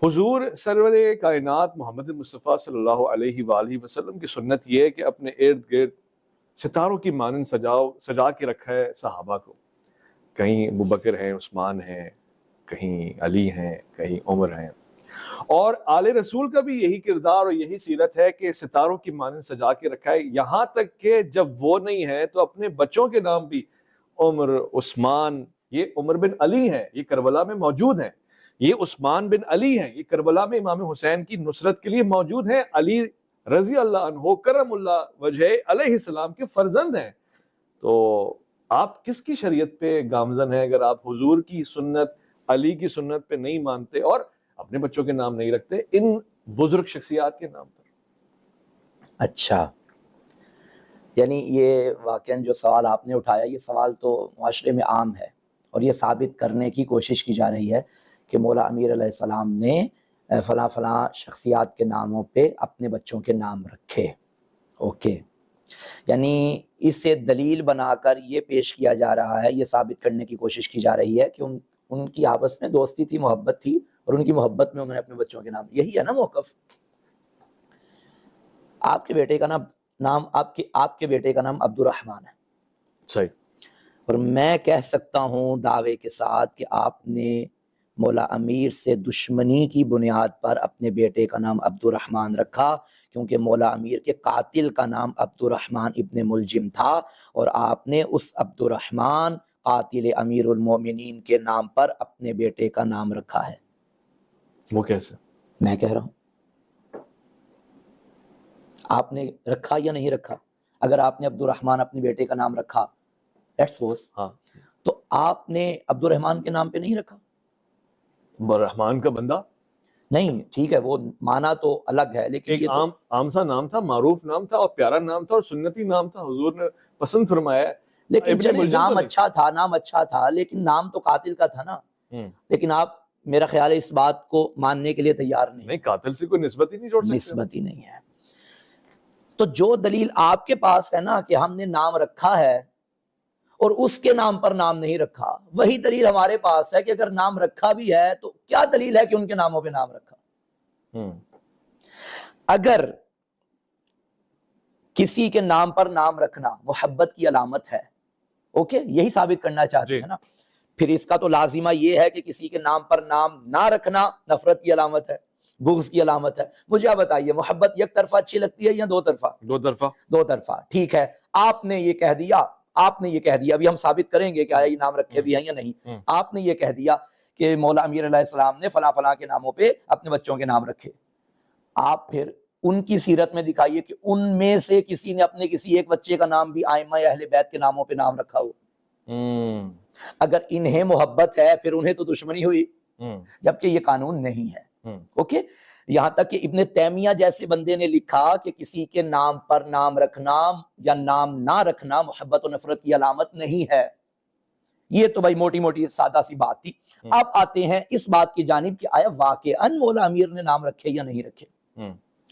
حضور سرور کائنات محمد مصطفیٰ صلی اللہ علیہ وآلہ وسلم کی سنت یہ ہے کہ اپنے ارد گرد ستاروں کی مانند سجا کے رکھا ہے صحابہ کو. کہیں ابو بکر ہیں، عثمان ہیں، کہیں علی ہیں، کہیں عمر ہیں. اور آل رسول کا بھی یہی کردار اور یہی سیرت ہے کہ ستاروں کی مانند سجا کے رکھا ہے، یہاں تک کہ جب وہ نہیں ہے تو اپنے بچوں کے نام بھی عمر، عثمان، یہ عمر بن علی ہیں، یہ کربلا میں موجود ہیں، یہ عثمان بن علی ہیں، یہ کربلا میں امام حسین کی نصرت کے لیے موجود ہیں، علی رضی اللہ عنہ کرم اللہ وجہ علیہ السلام کے فرزند ہیں. تو آپ کس کی شریعت پہ گامزن ہیں اگر آپ حضور کی سنت، علی کی سنت پہ نہیں مانتے اور اپنے بچوں کے نام نہیں رکھتے ان بزرگ شخصیات کے نام پر؟ اچھا، یعنی یہ واقعاً جو سوال آپ نے اٹھایا، یہ سوال تو معاشرے میں عام ہے اور یہ ثابت کرنے کی کوشش کی جا رہی ہے کہ مولا امیر علیہ السلام نے فلاں فلاں شخصیات کے ناموں پہ اپنے بچوں کے نام رکھے. اوکے، یعنی اس سے دلیل بنا کر یہ پیش کیا جا رہا ہے، یہ ثابت کرنے کی کوشش کی جا رہی ہے کہ ان کی آپس میں دوستی تھی، محبت تھی، اور ان کی محبت میں انہوں نے اپنے بچوں کے نام، یہی ہے نا موقف. آپ کے بیٹے کا نام آپ کے بیٹے کا نام عبد الرحمن ہے، صحیح، اور میں کہہ سکتا ہوں دعوے کے ساتھ کہ آپ نے مولا امیر سے دشمنی کی بنیاد پر اپنے بیٹے کا نام عبد الرحمن رکھا، کیونکہ مولا امیر کے قاتل کا نام عبد الرحمن ابن ملجم تھا، اور آپ نے اس عبد الرحمن قاتل امیر المومنین کے نام پر اپنے بیٹے کا نام رکھا ہے. وہ کیسے؟ میں کہہ رہا ہوں آپ نے رکھا یا نہیں رکھا. اگر آپ نے عبد الرحمن اپنے بیٹے کا نام رکھا، لیٹس سپوز، ہاں، تو آپ نے عبد الرحمن کے نام پہ نہیں رکھا. الرحمن کا بندہ نہیں، ٹھیک ہے، وہ معنی تو الگ ہے، لیکن ایک یہ عام سا نام تھا، معروف نام تھا اور پیارا نام تھا اور سنتی نام تھا، حضور نے پسند فرمایا ہے. لیکن ابن چلیں، ملجم نام تو اچھا تھا لیکن نام تو قاتل کا تھا نا. نہیں. لیکن آپ میرا خیال ہے اس بات کو ماننے کے لیے تیار نہیں، قاتل سے کوئی نسبت ہی نہیں جوڑ سکتے. نسبت ہی نہیں ہے. تو جو دلیل آپ کے پاس ہے نا کہ ہم نے نام رکھا ہے اور اس کے نام پر نام نہیں رکھا، وہی دلیل ہمارے پاس ہے کہ اگر نام رکھا بھی ہے تو کیا دلیل ہے کہ ان کے ناموں پہ نام رکھا. اگر کسی کے نام پر نام رکھنا محبت کی علامت ہے، اوکے، یہی ثابت کرنا چاہتے ہیں نا، پھر اس کا تو لازمہ یہ ہے کہ کسی کے نام پر نام نہ رکھنا نفرت کی علامت ہے، بغض کی علامت ہے. مجھے آپ بتائیے، محبت یک طرفہ اچھی لگتی ہے یا دو طرفہ؟ دو طرفہ. ٹھیک ہے، آپ نے یہ کہہ دیا، ابھی ہم ثابت کریں گے کہ آیا یہ نام رکھے بھی ہیں یا نہیں. آپ نے یہ کہہ دیا کہ مولا امیر علیہ السلام نے فلاں فلاں کے ناموں پہ اپنے بچوں کے نام رکھے. آپ پھر ان کی سیرت میں دکھائیے کہ ان میں سے کسی نے اپنے کسی ایک بچے کا نام بھی ائمہ اہل بیت کے ناموں پہ نام رکھا ہو. اگر انہیں محبت ہے پھر انہیں تو دشمنی ہوئی، جبکہ یہ قانون نہیں ہے. اوکے، یہاں تک کہ ابن تیمیہ جیسے بندے نے لکھا کہ کسی کے نام پر نام رکھنا یا نام نہ رکھنا محبت و نفرت کی علامت نہیں ہے. یہ تو بھائی موٹی موٹی سادہ سی بات تھی. اب آتے ہیں اس بات کی جانب کہ آیا واقعاً مولا امیر نے نام رکھے یا نہیں رکھے.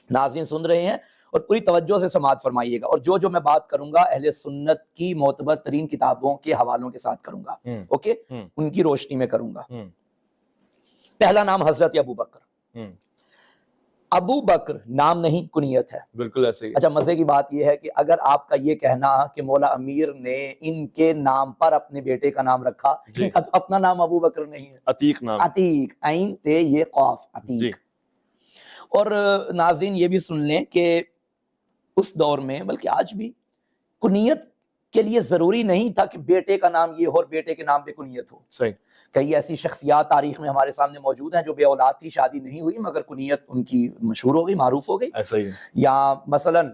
ناظرین سن رہے ہیں اور پوری توجہ سے سماعت فرمائیے گا، اور جو میں بات کروں گا اہل سنت کی معتبر ترین کتابوں کے حوالوں کے ساتھ کروں گا. اوکے، ان کی روشنی میں کروں گا. پہلا نام حضرت ابو بکر. ابو بکر نام نہیں، کنیت ہے. بالکل ایسے ہی. اچھا، مزے کی بات یہ ہے کہ اگر آپ کا یہ کہنا کہ مولا امیر نے ان کے نام پر اپنے بیٹے کا نام رکھا، اپنا نام ابو بکر نہیں ہے، عتیق نام، عتیق، عین تے یہ قاف، عتیق. اور ناظرین یہ بھی سن لیں کہ اس دور میں بلکہ آج بھی کنیت کے لیے ضروری نہیں تھا کہ بیٹے کا نام یہ ہو اور بیٹے کے نام پہ کنیت ہو. صحیح. کئی ایسی شخصیات تاریخ میں ہمارے سامنے موجود ہیں جو بے اولاد تھی، شادی نہیں ہوئی، مگر کنیت ان کی مشہور ہو گئی، معروف ہو گئی. ایسا ہی. یا مثلاً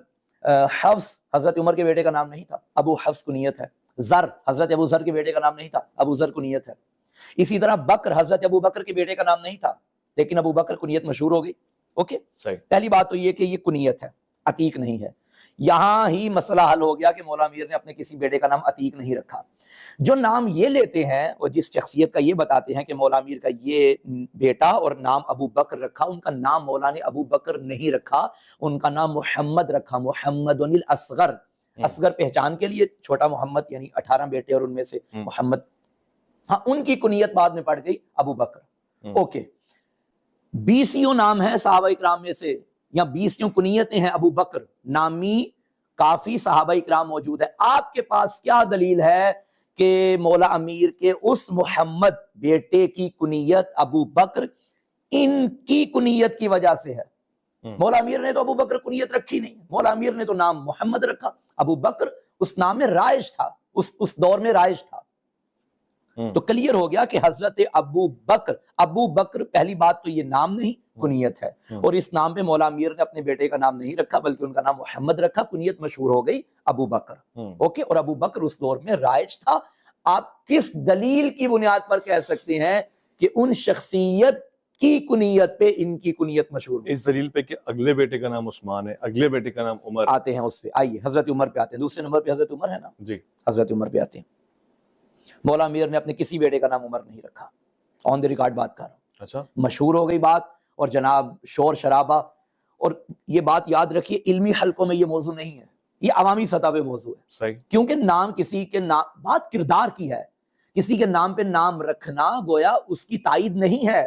حفص حضرت عمر کے بیٹے کا نام نہیں تھا، ابو حفص کنیت ہے. زر حضرت ابو ذر کے بیٹے کا نام نہیں تھا، ابو ذر کنیت ہے. اسی طرح بکر حضرت ابو بکر کے بیٹے کا نام نہیں تھا، لیکن ابو بکر کنیت مشہور ہو گئی. اوکے، پہلی بات تو یہ کہ یہ کنیت ہے، عتیق نہیں ہے. یہاں ہی مسئلہ حل ہو گیا کہ مولا امیر نے اپنے کسی بیٹے کا نام عتیق نہیں رکھا. جو نام یہ لیتے ہیں اور جس شخصیت کا یہ بتاتے ہیں کہ مولا امیر کا یہ بیٹا اور نام ابو بکر رکھا، ان کا نام مولا نے ابو بکر نہیں رکھا، ان کا نام محمد رکھا، محمد الاصغر. اصغر پہچان کے لیے چھوٹا محمد، یعنی 18 بیٹے اور ان میں سے محمد. ہاں، ان کی کنیت بعد میں پڑ گئی ابو بکر. اوکے، 20 نام ہیں صحابہ اکرام میں سے، یا 20 کنیتیں ہیں ابو بکر نامی کافی صحابہ اکرام موجود ہے. آپ کے پاس کیا دلیل ہے کہ مولا امیر کے اس محمد بیٹے کی کنیت ابو بکر ان کی کنیت کی وجہ سے ہے؟ مولا امیر نے تو ابو بکر کنیت رکھی نہیں، مولا امیر نے تو نام محمد رکھا. ابو بکر اس نام میں رائج تھا، اس دور میں رائج تھا. تو کلیئر ہو گیا کہ حضرت ابو بکر پہلی بات تو یہ نام نہیں، کنیت ہے. اور اس نام پہ مولا امیر نے اپنے بیٹے کا نام نہیں رکھا بلکہ ان کا نام محمد رکھا، کنیت مشہور ہو گئی ابو بکر. اوکے، اور ابو بکر اس دور میں رائج تھا. آپ کس دلیل کی بنیاد پر کہہ سکتے ہیں کہ ان شخصیت کی کنیت پہ ان کی کنیت مشہور؟ اس دلیل پہ کہ اگلے بیٹے کا نام عثمان ہے، اگلے بیٹے کا نام عمر. آتے ہیں اس پہ، آئیے حضرت عمر پہ آتے ہیں. دوسرے نمبر پہ حضرت عمر ہے نا جی، حضرت عمر پہ آتے ہیں. مولا امیر نے اپنے کسی بیٹے کا نام عمر نہیں رکھا. آن دی ریکارڈ بات کر رہا ہوں. اچھا، مشہور ہو گئی بات، اور جناب شور شرابہ. اور یہ بات یاد رکھیے، علمی حلقوں میں یہ موضوع نہیں ہے، یہ عوامی سطح پہ موضوع ہے. صحیح. کیونکہ نام کسی کے نام، بات کردار کی ہے. کسی کے نام پہ نام رکھنا گویا اس کی تائید نہیں ہے،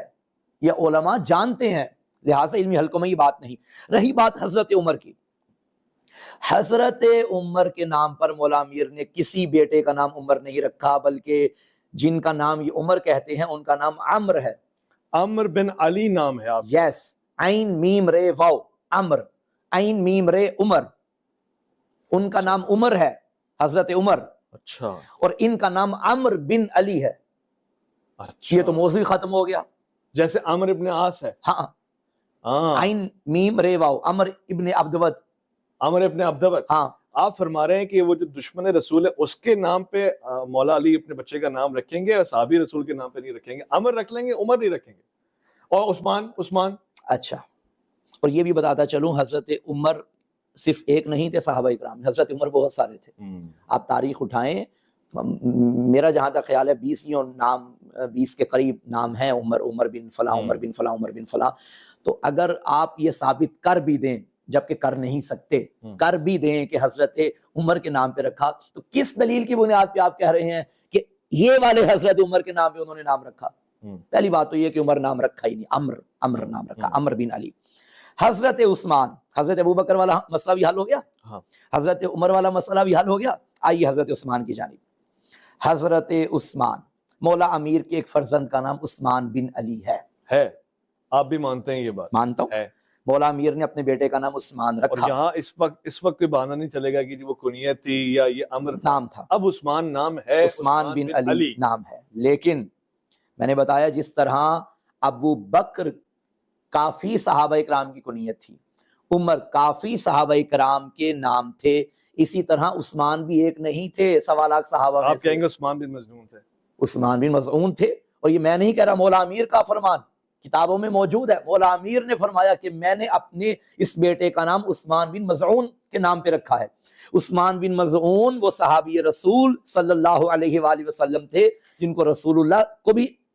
یہ علماء جانتے ہیں، لہٰذا علمی حلقوں میں یہ بات نہیں. رہی بات حضرت عمر کی، حضرت عمر کے نام پر مولا امیر نے کسی بیٹے کا نام عمر نہیں رکھا، بلکہ جن کا نام یہ عمر کہتے ہیں ان کا نام عمر ہے. عمر بن علی نام ہے آپ. یس، عین میم رے واو عمر، عین میم رے عمر. ان کا نام عمر ہے، حضرت عمر. اچھا، اور ان کا نام عمر بن علی ہے. اچھا، یہ تو موضوع ہی ختم ہو گیا. جیسے عمر ابن عاص ہے. ہاں، ہاں، عین میم رے واو عمر ابن عبدود. عمر ابن عبدود. ہاں، آپ فرما رہے ہیں کہ وہ جو دشمن رسول ہے اس کے نام پہ مولا علی اپنے بچے کا نام رکھیں گے اور صحابی رسول کے نام پہ نہیں رکھیں گے. عمر رکھ لیں گے، عمر نہیں رکھیں گے. اور عثمان. اچھا. اور یہ بھی بتاتا چلوں، حضرت عمر صرف ایک نہیں تھے صحابہ اکرام میں، حضرت عمر بہت سارے تھے. آپ تاریخ اٹھائیں، میرا جہاں تک خیال ہے 20 کے قریب نام ہیں عمر بن فلاں، عمر بن فلاں، عمر بن فلاں. تو اگر آپ یہ ثابت کر بھی دیں، جبکہ کر نہیں سکتے، کر بھی دیں کہ حضرت عمر کے نام پہ رکھا، تو کس دلیل کی بنیاد پہ آپ کہہ رہے ہیں کہ یہ والے حضرت عمر کے نام پہ انہوں نے نام رکھا؟ پہلی بات تو یہ کہ عمر نام رکھا ہی نہیں، عمر نام رکھا، عمر بن علی. حضرت عثمان، حضرت ابو بکر والا مسئلہ بھی حل ہو گیا، حضرت عمر والا مسئلہ بھی حل ہو گیا. آئیے حضرت عثمان کی جانب. حضرت عثمان، مولا امیر کے ایک فرزند کا نام عثمان بن علی ہے. آپ بھی مانتے ہیں یہ بات؟ مانتا ہوں. مولا امیر نے اپنے بیٹے کا نام عثمان رکھا. اور یہاں اس وقت کوئی بہانہ نہیں چلے گا کہ وہ کنیت تھی یا یہ عمر نام تھا. اب عثمان نام ہے، عثمان بن علی نام ہے. لیکن میں نے بتایا جس طرح ابو بکر کافی صحابہ اکرام کی کنیت تھی، عمر کافی صحابہ اکرام کے نام تھے، اسی طرح عثمان بھی ایک نہیں تھے 1.25 لاکھ صحابہ میں سے. آپ کہیں گے عثمان بن مظعون تھے. عثمان بن مظعون تھے. اور یہ میں نہیں کہہ رہا، مولا امیر کا فرمان کتابوں میں موجود ہے. مولا امیر نے فرمایا کہ میں نے اپنے اس بیٹے کا نام عثمان بن مظعون کے نام پہ رکھا ہے. عثمان بن مظعون وہ صحابی رسول صلی اللہ علیہ وآلہ وسلم تھے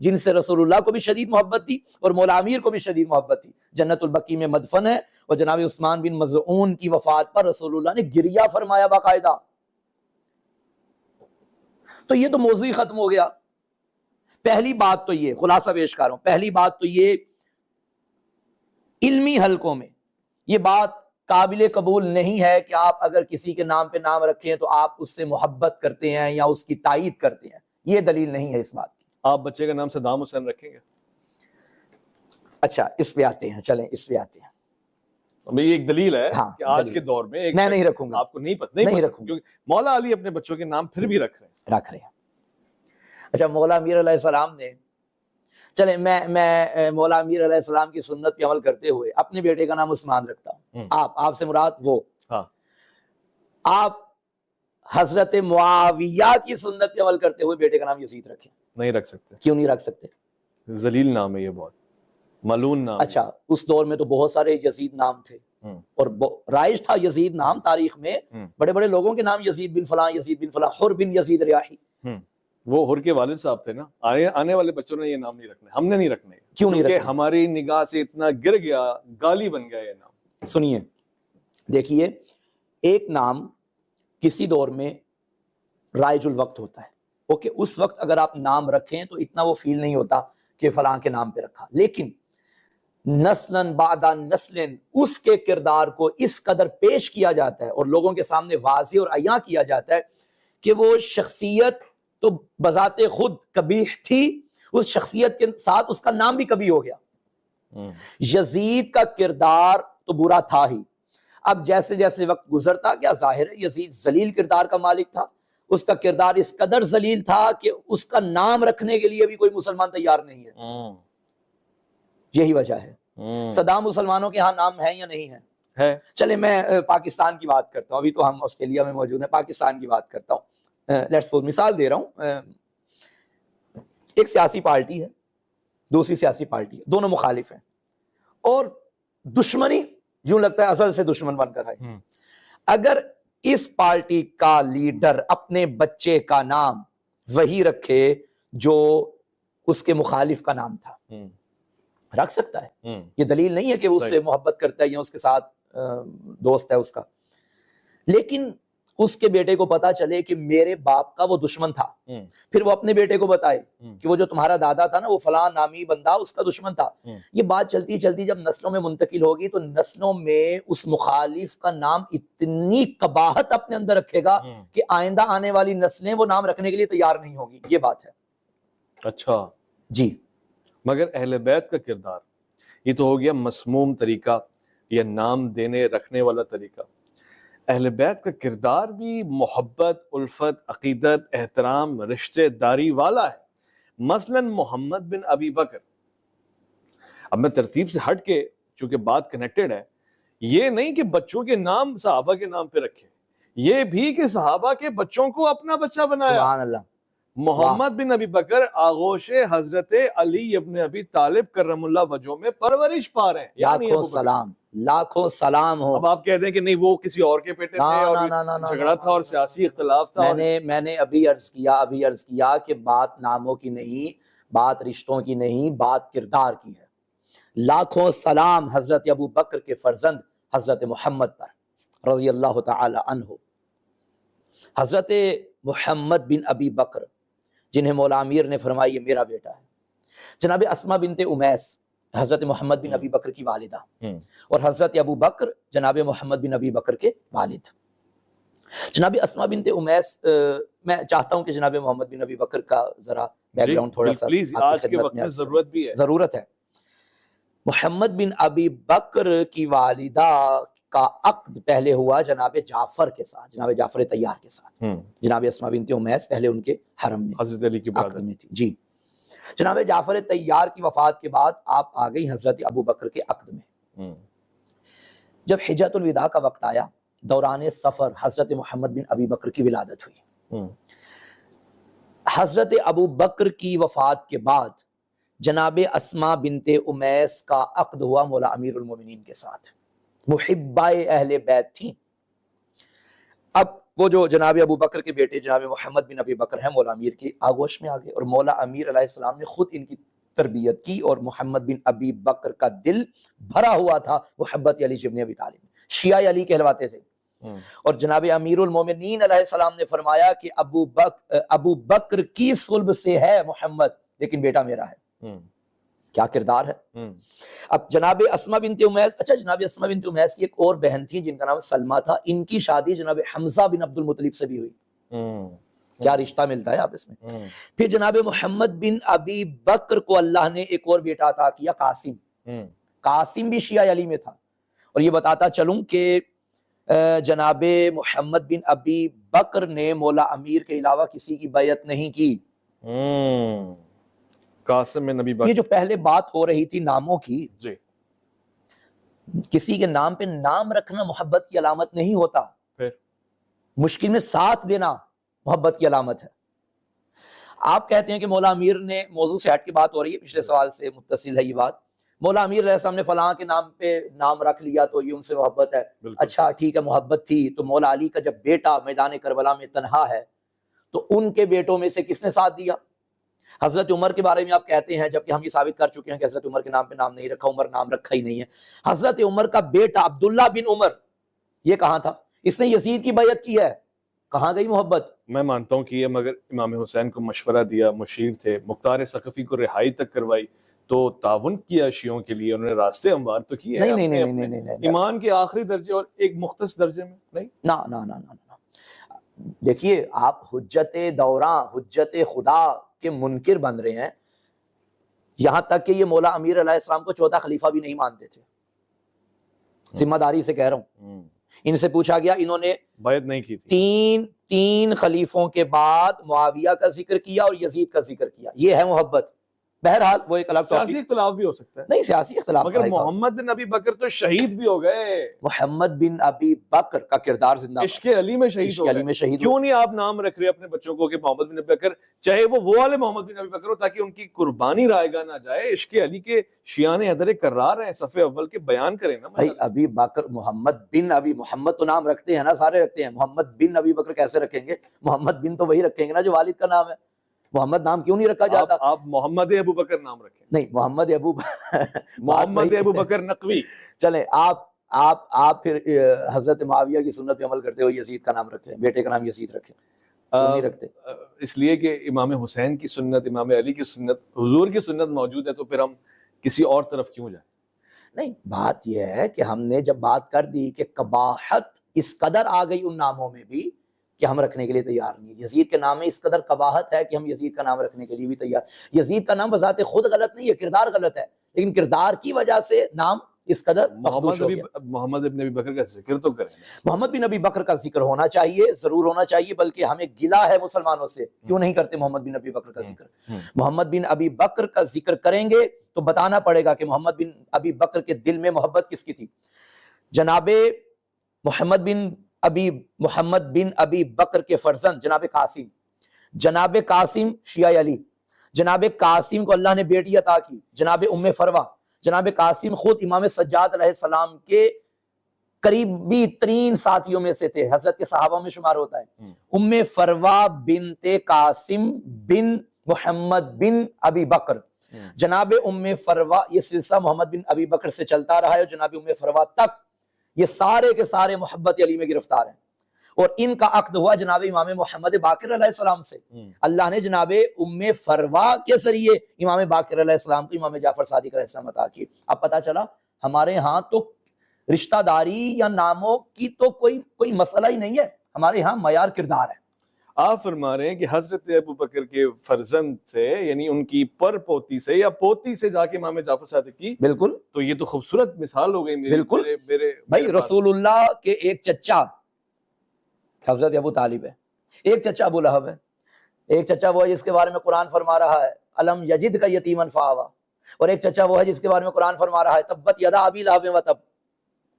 جن سے رسول اللہ کو بھی شدید محبت تھی اور مولا امیر کو بھی شدید محبت تھی. جنت البقیع میں مدفن ہے. اور جناب عثمان بن مظعون کی وفات پر رسول اللہ نے گریہ فرمایا باقاعدہ. تو یہ تو موضوع ختم ہو گیا. پہلی بات تو یہ خلاصہ پیش کر رہا ہوں، پہلی بات تو یہ علمی حلقوں میں یہ بات قابل قبول نہیں ہے کہ آپ اگر کسی کے نام پہ نام رکھیں تو آپ اس سے محبت کرتے ہیں یا اس کی تائید کرتے ہیں. یہ دلیل نہیں ہے اس بات کی. آپ بچے کا نام صدام حسین رکھیں گے؟ اچھا، اس پہ آتے ہیں، چلیں اس پہ آتے ہیں. یہ ایک دلیل ہے ہاں، کہ آج کے دور میں میں نہیں رکھوں گا. آپ کو نہیں رکھوں کیونکہ مولا علی اپنے بچوں کے نام پھر بھی رکھ رہے ہیں. اچھا، مولا امیر علیہ السلام نے، چلیں میں مولا امیر علیہ السلام کی سنت پہ عمل کرتے ہوئے اپنے بیٹے کا نام عثمان رکھتا ہوں. آپ سے مراد وہ، آپ حضرت معاویہ کی سنت پہ عمل کرتے ہوئے بیٹے کا نام یزید رکھیں. نہیں رکھ سکتے. کیوں نہیں رکھ سکتے؟ ذلیل نام ہے یہ، بہت ملعون نام. اچھا، اس دور میں تو بہت سارے یزید نام تھے اور رائج تھا یزید نام. تاریخ میں بڑے بڑے لوگوں کے نام یزید بن فلاں، یزید بن فلاں، حر بن یزید ریاحی. وہ حر کے والد صاحب تھے نا. آنے والے بچوں نے یہ نام نہیں رکھنے، ہم نے نہیں رکھنے. کیوں نہیں رکھنے؟ ہماری نگاہ سے اتنا گر گیا، گالی بن گیا یہ نام. سنیے، دیکھیے، ایک نام کسی دور میں رائج الوقت ہوتا ہے. اوکے، اس وقت اگر آپ نام رکھیں تو اتنا وہ فیل نہیں ہوتا کہ فلاں کے نام پہ رکھا. لیکن نسلن بعد نسلن، اس کے کردار کو اس قدر پیش کیا جاتا ہے اور لوگوں کے سامنے واضح اور عیاں کیا جاتا ہے کہ وہ شخصیت تو بذات خود قبیح تھی، اس شخصیت کے ساتھ اس کا نام بھی کبھی ہو گیا۔ یزید کا کردار تو برا تھا ہی، اب جیسے جیسے وقت گزرتا گیا ظاہر ہے یزید ذلیل کردار کا مالک تھا، اس کا کردار اس قدر ذلیل تھا کہ اس کا نام رکھنے کے لیے بھی کوئی مسلمان تیار نہیں ہے۔ یہی وجہ ہے۔ صدام مسلمانوں کے ہاں نام ہے یا نہیں ہے؟ چلے میں پاکستان کی بات کرتا ہوں، ابھی تو ہم آسٹریلیا میں موجود ہیں، پاکستان کی بات کرتا ہوں۔ لیٹس سپوز، مثال دے رہا ہوں، ایک سیاسی پارٹی ہے، دوسری سیاسی پارٹی ہے، دونوں مخالف ہیں اور دشمنی یوں لگتا ہے اصل سے دشمن بن کر آئے۔ اگر اس پارٹی کا لیڈر اپنے بچے کا نام وہی رکھے جو اس کے مخالف کا نام تھا، رکھ سکتا ہے، یہ دلیل نہیں ہے کہ وہ اس سے محبت کرتا ہے یا اس کے ساتھ دوست ہے اس کا، لیکن اس کے بیٹے کو پتا چلے کہ میرے باپ کا وہ دشمن تھا، پھر وہ اپنے بیٹے کو بتائے کہ وہ جو تمہارا دادا تھا نا وہ فلاں نامی بندہ اس کا دشمن تھا، یہ بات چلتی چلتی جب نسلوں میں منتقل ہوگی تو نسلوں میں اس مخالف کا نام اتنی قباحت اپنے اندر رکھے گا کہ آئندہ آنے والی نسلیں وہ نام رکھنے کے لیے تیار نہیں ہوگی۔ یہ بات ہے۔ اچھا جی، مگر اہل بیت کا کردار یہ تو ہو گیا مسموم طریقہ یا نام دینے رکھنے والا طریقہ، اہل بیت کا کردار بھی محبت، الفت، عقیدت، احترام، رشتے داری والا ہے۔ مثلا محمد بن ابی بکر، اب میں ترتیب سے ہٹ کے چونکہ بات کنیکٹڈ ہے، یہ نہیں کہ بچوں کے نام صحابہ کے نام پہ رکھے، یہ بھی کہ صحابہ کے بچوں کو اپنا بچہ بنایا۔ سبحان اللہ۔ محمد بن ابی بکر آغوش حضرت علی ابن ابی طالب کرم اللہ وجہ میں پرورش پا رہے ہیں، یعنی لاکھوں سلام، لاکھوں سلام ہو۔ اب آپ کہہ دیں کہ نہیں وہ کسی اور کے بیٹے تھے اور جھگڑا تھا اور سیاسی اختلاف تھا۔ میں نے ابھی عرض کیا کہ بات ناموں کی نہیں، بات رشتوں کی نہیں، بات کردار کی ہے۔ لاکھوں سلام حضرت ابو بکر کے فرزند حضرت محمد پر رضی اللہ تعالی عنہ۔ حضرت محمد بن ابی بکر جنہیں مولا امیر نے فرمایا یہ میرا بیٹا ہے، جناب اسما بنت امیس حضرت محمد بن ابی بکر کی والدہ، اور حضرت ابو بکر جناب محمد بن ابی بکر کے والد۔ جناب اسما بنت امیس، میں چاہتا ہوں کہ جناب محمد بن ابی بکر کا ذرا بیک گراؤنڈ تھوڑا سا آج کے وقت میں ضرورت ہے۔ محمد بن ابی بکر کی والدہ کا عقد پہلے ہوا جناب جعفر کے ساتھ، جناب جعفر طیار کے ساتھ۔ جناب اسما بنت امیس پہلے ان کے حرم میں حضرت علی کی عقد میں تھی۔ جی، جناب جعفر طیار کی وفات کے بعد آپ آ گئی حضرت ابو بکر کے عقد میں۔ جب حجۃ الوداع کا وقت آیا، دوران سفر حضرت محمد بن ابی بکر کی ولادت ہوئی۔ حضرت ابو بکر کی وفات کے بعد جناب اسما بنت امیس کا عقد ہوا مولا امیر المومنین کے ساتھ، محبہ اہل بیت تھیں۔ اب وہ جو جناب ابو بکر کے بیٹے جناب محمد بن ابی بکر ہیں مولا امیر کی آغوش میں آگئے، اور مولا امیر علیہ السلام نے خود ان کی تربیت کی، اور محمد بن ابی بکر کا دل بھرا ہوا تھا محبت علی ابن ابی طالب، شیعہ علی کہلواتے تھے۔ اور جناب امیر المومنین علیہ السلام نے فرمایا کہ ابو بکر کی صلب سے ہے محمد، لیکن بیٹا میرا ہے۔ کیا کردار ہے۔ اب جناب اسما بنت امیس، اچھا جناب اسما بنت امیس کی ایک اور بہن تھی جن کا نام سلمہ تھا، ان کی شادی جناب حمزہ بن عبد المطلب سے بھی ہوئی۔ کیا رشتہ ملتا ہے آپ اس میں۔ پھر جناب محمد بن ابی بکر کو اللہ نے ایک اور بیٹا عطا کیا، قاسم۔ قاسم بھی شیعہ علی میں تھا، اور یہ بتاتا چلوں کہ جناب محمد بن ابی بکر نے مولا امیر کے علاوہ کسی کی بیعت نہیں کی۔ قاسم بن ابی بکر، یہ جو پہلے بات ہو رہی تھی ناموں کی، جی، کسی کے نام پہ نام رکھنا محبت کی علامت نہیں ہوتا، پھر مشکل میں ساتھ دینا محبت کی علامت ہے۔ آپ کہتے ہیں کہ مولا امیر نے، موضوع سے ہٹ کی بات ہو رہی ہے، پچھلے سوال سے متصل ہے یہ بات، مولا امیر علیہ السلام نے فلاں کے نام پہ نام رکھ لیا تو یہ ان سے محبت ہے۔ اچھا ٹھیک ہے، محبت تھی تو مولا علی کا جب بیٹا میدان کربلا میں تنہا ہے تو ان کے بیٹوں میں سے کس نے ساتھ دیا؟ حضرت عمر کے بارے میں آپ کہتے ہیں، جبکہ ہم یہ ثابت کر چکے ہیں کہ حضرت عمر کے نام پہ نام نہیں رکھا، عمر نام رکھا ہی نہیں ہے۔ حضرت عمر کا بیٹا عبداللہ بن عمر یہ کہاں تھا؟ اس نے یزید کی بیعت کی ہے، کہاں گئی محبت؟ میں مانتا ہوں کہ یہ مگر امام حسین کو مشورہ دیا، مشیر تھے، مختار ثقفی کو رہائی تک کروائی، تو تعاون کیا شیعوں کے لیے، انہوں نے راستے ہموار تو کیے نہیں ہیں نہیں اپنے نہیں نہیں اپنے نہیں نہیں ایمان کے آخری درجے اور ایک مختص درجے میں نہیں. نا نا نا نا نا. دیکھیے آپ حجت دوراں حجت خدا کے منکر بن رہے ہیں، یہاں تک کہ یہ مولا امیر علیہ السلام کو چوتھا خلیفہ بھی نہیں مانتے تھے. ذمہ داری سے کہہ رہا ہوں. ان سے پوچھا گیا، انہوں نے بیعت نہیں کی تھی. تین خلیفوں کے بعد معاویہ کا ذکر کیا اور یزید کا ذکر کیا. یہ ہے محبت. بہرحال وہ ایک الگ سیاسی ٹاپک. اختلاف بھی ہو سکتا ہے، نہیں سیاسی اختلاف مگر ہمارے پاس. محمد بن ابی بکر تو شہید بھی ہو گئے. محمد بن ابی بکر کا کردار زندہ عشق علی میں شہید عشق ہو علی گئے. میں شہید کیوں نہیں آپ نام رکھ رہے اپنے بچوں کو کہ محمد بن ابی بکر، چاہے وہ والے محمد بن ابی بکر ہو، تاکہ ان کی قربانی رائے گاہ نہ جائے. عشق علی کے شیعان حیدر کرار ہیں، صف اول کے بیان کریں نا. بھائی ابی بکر محمد بن ابی، محمد تو نام رکھتے ہیں نا، سارے رکھتے ہیں. محمد بن ابی بکر کیسے رکھیں گے؟ محمد بن تو وہی رکھیں گے نا جو والد کا نام ہے. محمد نام کیوں نہیں رکھا جاتا؟ آپ محمد ابو بکر نام رکھیں. نہیں محمد ابو محمد ابو بکر نقوی. چلیں آپ پھر حضرت معاویہ کی سنت پہ عمل کرتے ہو، یزید کا نام رکھیں، بیٹے کا نام یزید رکھیں. کیوں نہیں رکھتے؟ اس لیے کہ امام حسین کی سنت، امام علی کی سنت، حضور کی سنت موجود ہے، تو پھر ہم کسی اور طرف کیوں جائیں؟ نہیں بات یہ ہے کہ ہم نے جب بات کر دی کہ قباحت اس قدر آ گئی ان ناموں میں بھی کہ ہم رکھنے کے لیے تیار نہیں. یزید کے نام میں اس قدر قباحت ہے کہ ہم یزید کا نام رکھنے کے لیے بھی تیار. یزید کا نام بذات خود غلط نہیں ہے، کردار غلط ہے، لیکن کردار کی وجہ سے نام اس قدر مخدوش ہو گیا. محمد ابن ابی بکر کا ذکر تو کریں. محمد بن ابی بکر کا ذکر ہونا چاہیے، ضرور ہونا چاہیے، بلکہ ہمیں گلہ ہے مسلمانوں سے، کیوں نہیں کرتے محمد بن ابی بکر کا ذکر. محمد بن ابی بکر کا ذکر کریں گے تو بتانا پڑے گا کہ محمد بن ابی بکر کے دل میں محبت کس کی تھی. جناب محمد بن ابی بکر کے فرزند جناب قاسم شیعہ علی، جناب قاسم کو اللہ نے بیٹی عطا کی، جناب ام فروہ. جناب قاسم خود امام سجاد علیہ السلام کے قریبی ترین ساتھیوں میں سے تھے، حضرت کے صحابہ میں شمار ہوتا ہے. ام فروہ بنت قاسم بن محمد بن ابی بکر. جناب ام فروہ، یہ سلسلہ محمد بن ابی بکر سے چلتا رہا ہے، اور جناب ام فروہ تک یہ سارے کے سارے محبت علی میں گرفتار ہیں. اور ان کا عقد ہوا جناب امام محمد باقر علیہ السلام سے. اللہ نے جناب ام فروہ کے ذریعے امام باقر علیہ السلام کو امام جعفر صادق علیہ السلام عطا کی. اب پتہ چلا ہمارے ہاں تو رشتہ داری یا ناموں کی تو کوئی مسئلہ ہی نہیں ہے، ہمارے ہاں معیار کردار ہے. آپ فرما رہے ہیں کہ حضرت ابو بکر کے فرزند سے، یعنی ان کی پر پوتی سے یا پوتی سے جا کے امام جعفر صادق کی. بالکل. تو یہ تو خوبصورت مثال ہو گئی میری. بالکل بھائی، رسول اللہ کے ایک چچا حضرت ابو طالب ہے، ایک چچا ابو لہب ہے، ایک چچا وہ ہے جس کے بارے میں قرآن فرما رہا ہے الم یجد کا یتیما فآویٰ، اور ایک چچا وہ ہے جس کے بارے میں قرآن فرما رہا ہے تبت یدا ابی لہب وتب.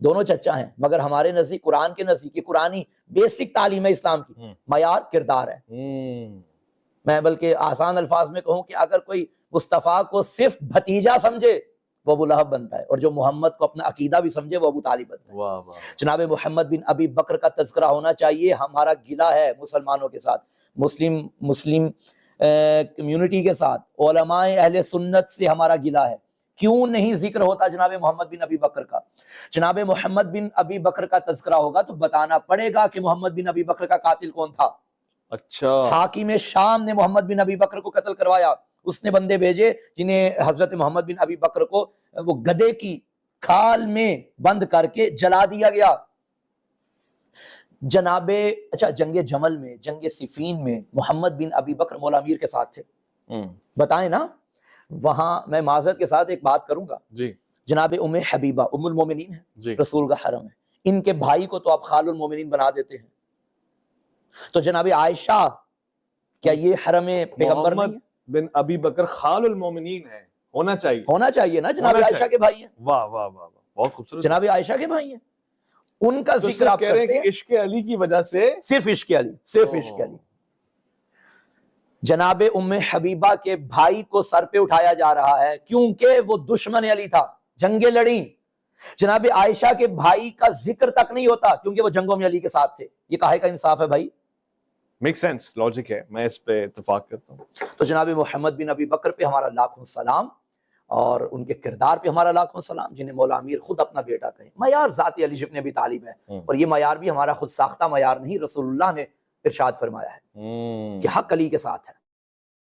دونوں چچا ہیں، مگر ہمارے نزدیک، قرآن کے نزدیک، یہ قرآنی بیسک تعلیم ہے اسلام کی، معیار کردار ہے. میں بلکہ آسان الفاظ میں کہوں کہ اگر کوئی مصطفیٰ کو صرف بھتیجا سمجھے وہ ابو لہب بنتا ہے، اور جو محمد کو اپنا عقیدہ بھی سمجھے وہ ابو طالب بنتا ہے. واہ واہ. جناب محمد بن ابی بکر کا تذکرہ ہونا چاہیے. ہمارا گلہ ہے مسلمانوں کے ساتھ، مسلم کمیونٹی کے ساتھ، علماء اہل سنت سے ہمارا گلہ ہے. کیوں نہیں ذکر ہوتا جناب محمد بن ابی بکر کا؟ جناب محمد بن ابی بکر کا تذکرہ ہوگا تو بتانا پڑے گا کہ محمد بن ابی بکر کا قاتل کون تھا. اچھا. حاکم شام نے محمد بن ابی بکر کو قتل کروایا. اس نے بندے بھیجے جنہیں حضرت محمد بن ابی بکر کو وہ گدے کی کھال میں بند کر کے جلا دیا گیا. جنگ جمل میں، جنگ صفین میں محمد بن ابی بکر مولا امیر کے ساتھ تھے. بتائیں نا، وہاں میں معذرت کے ساتھ ایک بات کروں گا. جی. جناب ام حبیبہ ام المومنین ہے، جی. رسول کا حرم ہے. ان کے بھائی کو تو آپ خال المومنین بنا دیتے ہیں. تو جناب عائشہ، کیا یہ حرم پیغمبر نہیں ہے؟ بن ابی بکر خال المومنین ہے، ہونا چاہیے نا. جناب عائشہ کے بھائی ہیں. واہ واہ واہ، بہت خوبصورت. جناب عائشہ کے بھائی ہیں. ان کا ذکر آپ کہہ رہے ہیں کہ عشق علی کی وجہ سے، صرف عشق علی. جناب ام حبیبہ کے بھائی کو سر پہ اٹھایا جا رہا ہے کیونکہ وہ دشمن علی تھا، جنگیں لڑیں. جناب عائشہ کے بھائی کا ذکر تک نہیں ہوتا کیونکہ وہ جنگوں میں علی کے ساتھ تھے. یہ کاہے کا انصاف ہے بھائی؟ میک سینس، لاجک ہے، میں اس پہ اتفاق کرتا ہوں. تو جناب محمد بن ابی بکر پہ ہمارا لاکھوں سلام، اور ان کے کردار پہ ہمارا لاکھوں سلام، جنہیں مولا امیر خود اپنا بیٹا کہیں. معیار ذات علی ابن ابی طالب ہے، اور یہ معیار بھی ہمارا خود ساختہ معیار نہیں، رسول اللہ نے ارشاد فرمایا ہے کہ حق علی کے ساتھ ہے.